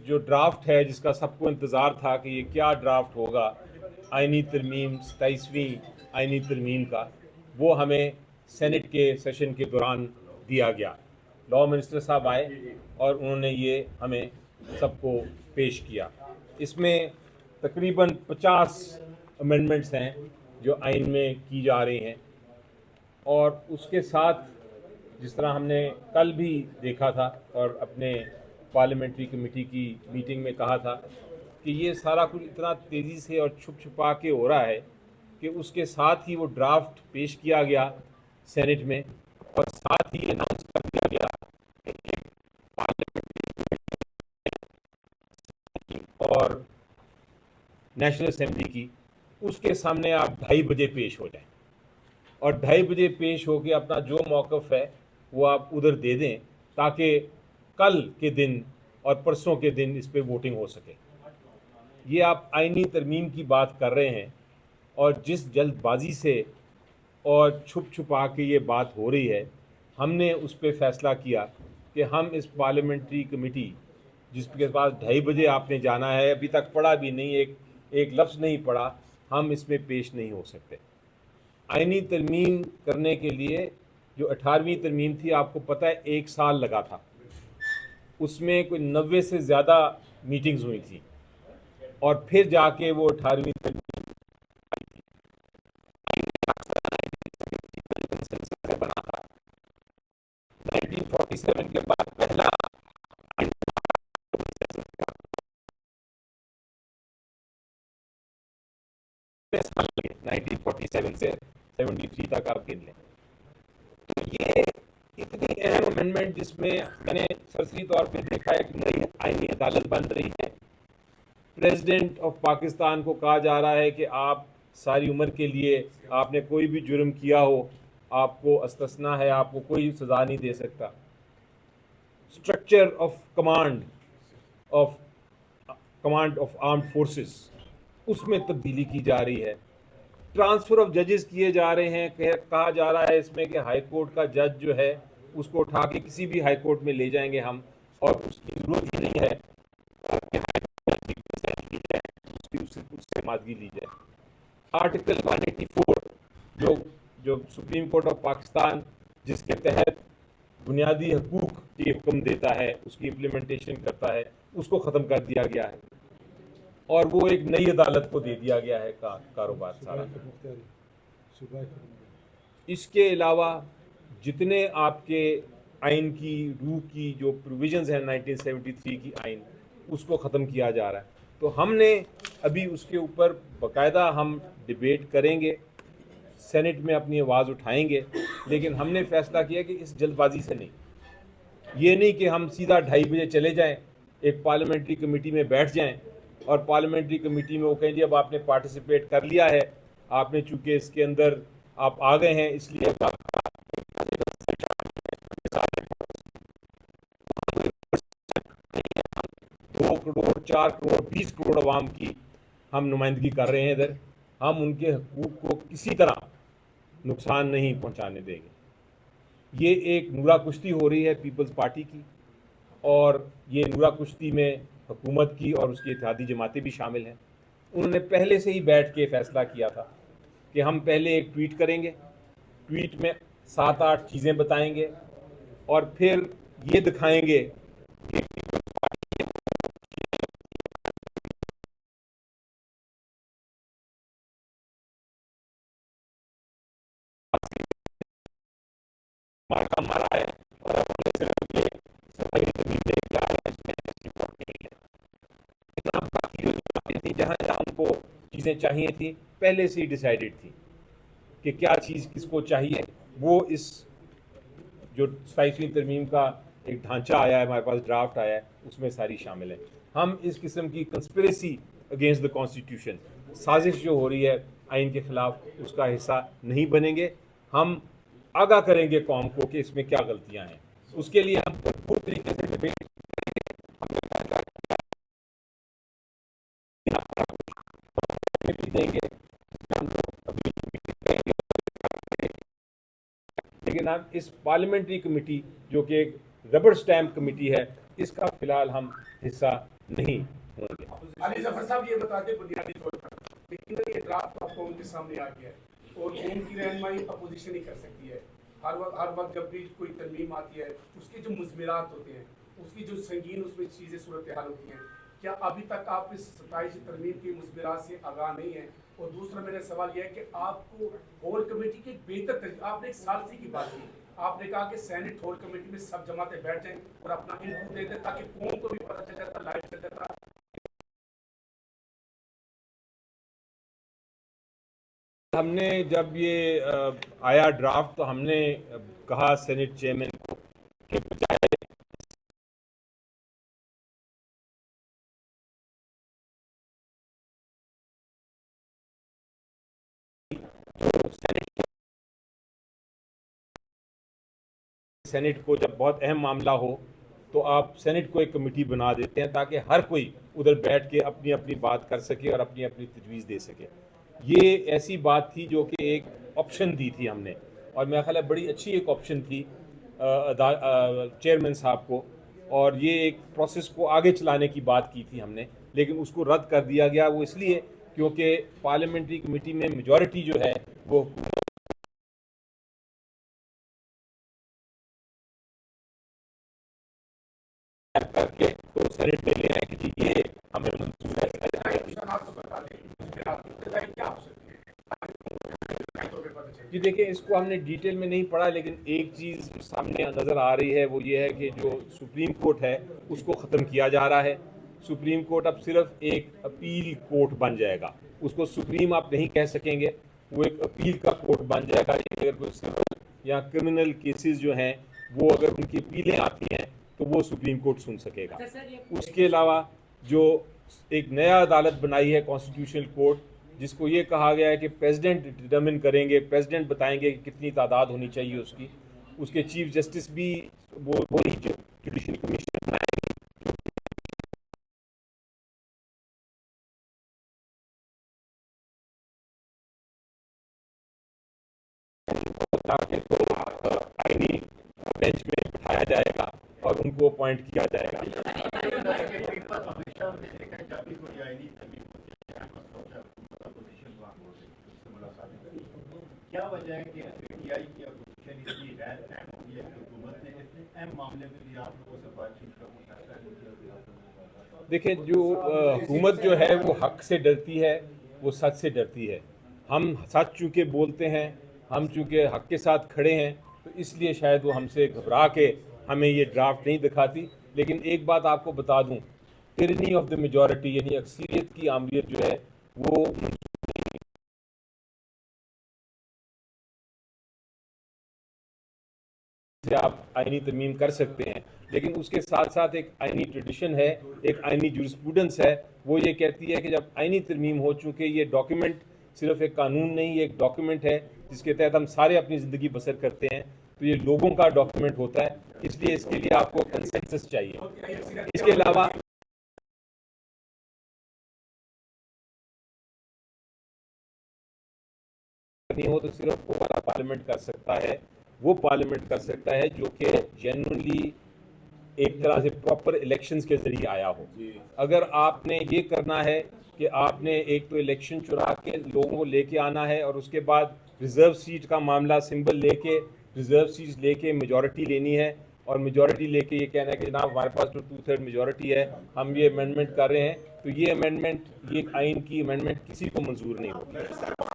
जो ड्राफ्ट है जिसका सबको इंतज़ार था कि ये क्या ड्राफ्ट होगा आइनी तरमीम 27वीं आइनी तरमीम का, वो हमें सेनेट के सेशन के दौरान दिया गया। लॉ मिनिस्टर साहब आए और उन्होंने ये हमें सबको पेश किया। इसमें तकरीबन 50 अमेंडमेंट्स हैं जो आइन में की जा रही हैं, और उसके साथ जिस तरह हमने कल भी देखा था और अपने पार्लियामेंट्री कमेटी की मीटिंग में कहा था कि ये सारा कुछ इतना तेज़ी से और छुप छुपा के हो रहा है कि उसके साथ ही वो ड्राफ्ट पेश किया गया सेनेट में, और साथ ही अनाउंस कर दिया गया कि और नेशनल असेंबली की उसके सामने आप 2:30 बजे पेश हो जाएं, और 2:30 बजे पेश होकर अपना जो मौक़िफ़ है वो आप उधर दे दें, ताकि कल के दिन और परसों के दिन इस पर वोटिंग हो सके। ये आप आइनी तरमीम की बात कर रहे हैं, और जिस जल्दबाजी से और छुप छुपा के ये बात हो रही है, हमने उस पर फ़ैसला किया कि हम इस पार्लियामेंट्री कमेटी जिसके पास 2:30 बजे आपने जाना है, अभी तक पढ़ा भी नहीं, एक लफ्ज़ नहीं पढ़ा, हम इसमें पेश नहीं हो सकते। आइनी तरमीम करने के लिए जो 18वीं तरमीम थी, आपको पता है 1 साल लगा था, उसमें कोई 90 से ज़्यादा मीटिंग्स हुई थी, और फिर जाके वो 18वीं तरमीम बना था। 1947 के बाद पहला 1947 से 73 तक आप गिन लें। तो ये इतनी अहम अमेंडमेंट जिसमें मैंने सरसरी तौर पे देखा है कि नई आईनी अदालत बन रही है। प्रेसिडेंट ऑफ पाकिस्तान को कहा जा रहा है कि आप सारी उम्र के लिए, आपने कोई भी जुर्म किया हो, आपको अस्तस्ना है, आपको कोई सज़ा नहीं दे सकता। Structure of command of armed forces, उसमें तब्दीली की जा रही है। ट्रांसफ़र ऑफ जजेस किए जा रहे हैं। कहा जा रहा है इसमें कि हाई कोर्ट का जज जो है उसको उठा के किसी भी हाई कोर्ट में ले जाएंगे हम, और उसकी ज़रूरत ही नहीं है कि हाई कोर्ट की ली जाए, उससे मादगी ली जाए। आर्टिकल 184 जो सुप्रीम कोर्ट ऑफ पाकिस्तान जिसके तहत बुनियादी हकूक़ की हुक्म देता है, उसकी इम्प्लीमेंटेशन करता है, उसको ख़त्म कर दिया गया है, और वो एक नई अदालत को दे दिया गया है कारोबार सारा। इसके अलावा जितने आपके आइन की रूह की जो प्रोविजंस हैं 1973 की आइन, उसको ख़त्म किया जा रहा है। तो हमने अभी उसके ऊपर बाकायदा हम डिबेट करेंगे, सेनेट में अपनी आवाज़ उठाएंगे, लेकिन हमने फ़ैसला किया कि इस जल्दबाजी से नहीं, ये नहीं कि हम सीधा 2:30 बजे चले जाएं, एक पार्लियामेंट्री कमेटी में बैठ जाएं, और पार्लियामेंट्री कमेटी में वो कहें जी अब आपने पार्टिसिपेट कर लिया है, आपने चूँकि इसके अंदर आप आ गए हैं, इसलिए 2 करोड़ 4 करोड़ 20 करोड़ अवाम की हम नुमाइंदगी कर रहे हैं इधर, हम उनके हकूक़ को किसी तरह नुकसान नहीं पहुंचाने देंगे। ये एक नूरा कुश्ती हो रही है पीपल्स पार्टी की, और ये नूरा कुश्ती में हुकूमत की और उसकी इत्तेहादी जमातें भी शामिल हैं। उन्होंने पहले से ही बैठ के फैसला किया था कि हम पहले एक ट्वीट करेंगे, ट्वीट में 7-8 चीज़ें बताएंगे, और फिर ये दिखाएंगे कि मार्का मारा है, और हमने सिर्फ ये सफाई जमीन दे के आ रहे हैं, इसमें रिपोर्ट नहीं है। इतना बाकी जो बातें थी, जहाँ जहाँ हमको चीज़ें चाहिए थी, पहले से ही डिसाइडेड थी कि क्या चीज़ किसको चाहिए। वो इस जो 27वीं तरमीम का एक ढांचा आया है, हमारे पास ड्राफ्ट आया है, उसमें सारी शामिल है। हम इस किस्म की कंस्पिरेसी अगेंस्ट द कॉन्स्टिट्यूशन, साजिश जो हो रही है आइन के ख़िलाफ़, उसका हिस्सा नहीं बनेंगे। हम आगाह करेंगे कौम को कि इसमें क्या गलतियां हैं। उसके लिए हम भरपूर तरीके से डिबेट देंगे, लेकिन हम इस पार्लियामेंट्री कमेटी जो कि एक रबर स्टैम्प कमेटी है, इसका फिलहाल हम हिस्सा नहीं होंगे। अली जफर साहब ये बताते बुनियादी तौर पर, लेकिन ये ड्राफ्ट आप कौम के सामने आ गया है और कौम की रहनुमाई अपोजिशन ही कर सकती है। हर वक्त जब भी कोई तरमीम आती है, उसके जो मुज़मिरात होते हैं, उसकी जो संगीन उसमें चीज़ें सूरत हाल होती हैं, क्या अभी तक आप इस 27 तरमीम के मुज़मिरात से आगाह नहीं है? और दूसरा मेरा सवाल यह है कि आपको होल कमेटी के बेहतर, आपने एक सालसी की बात की, आपने कहा कि सेनेट होल कमेटी में सब जमातें बैठ जाएं और अपना इनपुट दे दें ताकि कौम को भी पता चल जाता, लाइव चल जाता। हमने जब ये आया ड्राफ्ट तो हमने कहा सेनेट चेयरमैन को कि बजाय सेनेट को जब बहुत अहम मामला हो तो आप सेनेट को एक कमेटी बना देते हैं ताकि हर कोई उधर बैठ के अपनी अपनी बात कर सके और अपनी अपनी तजवीज़ दे सके। ये ऐसी बात थी जो कि एक ऑप्शन दी थी हमने, और मेरा ख्याल है बड़ी अच्छी एक ऑप्शन थी चेयरमैन साहब को, और ये एक प्रोसेस को आगे चलाने की बात की थी हमने, लेकिन उसको रद्द कर दिया गया। वो इसलिए क्योंकि पार्लियामेंट्री कमेटी में मेजॉरिटी जो है वो करके तो सेनेट में ले आए कि जी ये हमें मंजूर है। जी देखिए, इसको हमने डिटेल में नहीं पढ़ा, लेकिन एक चीज़ सामने नज़र आ रही है वो ये है कि जो सुप्रीम कोर्ट है उसको ख़त्म किया जा रहा है। सुप्रीम कोर्ट अब सिर्फ एक अपील कोर्ट बन जाएगा, उसको सुप्रीम आप नहीं कह सकेंगे, वो एक अपील का कोर्ट बन जाएगा। अगर कोई सिविल या क्रिमिनल केसेस जो हैं वो अगर उनकी अपीलें आती हैं तो वो सुप्रीम कोर्ट सुन सकेगा। उसके अलावा जो एक नया अदालत बनाई है कॉन्स्टिट्यूशनल कोर्ट, जिसको ये कहा गया है कि प्रेसिडेंट डिटर्मिन करेंगे, प्रेसिडेंट बताएंगे कि कितनी तादाद होनी चाहिए उसकी, उसके चीफ जस्टिस भी वो ही जुडिशरी कमीशन बनाएंगे। तो आईनी बेंच में बिठाया जाएगा और उनको अपॉइंट किया जाएगा। क्या वजह है कि पीटीआई की अपोजिशन इतनी गैर अहम हुई है कि हुकूमत ने इतने अहम मामले में भी आप लोगों से बातचीत का मुशाहिदा नहीं किया? देखिए, जो हुकूमत जो है वो हक से डरती है, वो सच से डरती है। हम सच चूँकि बोलते हैं, हम चूँकि हक के साथ खड़े हैं, तो इसलिए शायद वो हमसे घबरा के हमें ये ड्राफ्ट नहीं दिखाती। लेकिन एक बात आपको बता दूं, टायरनी ऑफ द मेजॉरिटी यानी अक्सरियत की आमरीत जो है वो से आप आईनी तरमीम कर सकते हैं, लेकिन उसके साथ साथ एक आईनी ट्रेडिशन है, एक आईनी जूरिस्प्रूडेंस है। वो ये कहती है कि जब आईनी तरमीम हो, चूँकि ये डॉक्यूमेंट सिर्फ एक कानून नहीं, ये एक डॉक्यूमेंट है जिसके तहत हम सारे अपनी ज़िंदगी बसर करते हैं, तो ये लोगों का डॉक्यूमेंट होता है, इसलिए इसके लिए आपको कंसेंसस चाहिए। इसके अलावा नहीं हो तो सिर्फ वो वाला पार्लियामेंट कर सकता है, वो पार्लियामेंट कर सकता है जो कि जेन्युइनली एक तरह से प्रॉपर इलेक्शंस के जरिए आया हो। अगर आपने ये करना है कि आपने एक तो इलेक्शन चुरा के लोगों को लेके आना है और उसके बाद रिजर्व सीट का मामला सिंबल लेके रिजर्व सीट लेके मेजॉरिटी लेनी है, और मेजॉरिटी लेके ये कहना है कि जनाब हमारे पास तो 2/3 मेजॉरिटी है, हम ये अमेंडमेंट कर रहे हैं, तो ये अमेंडमेंट, ये आइन की अमेंडमेंट किसी को मंजूर नहीं होगी।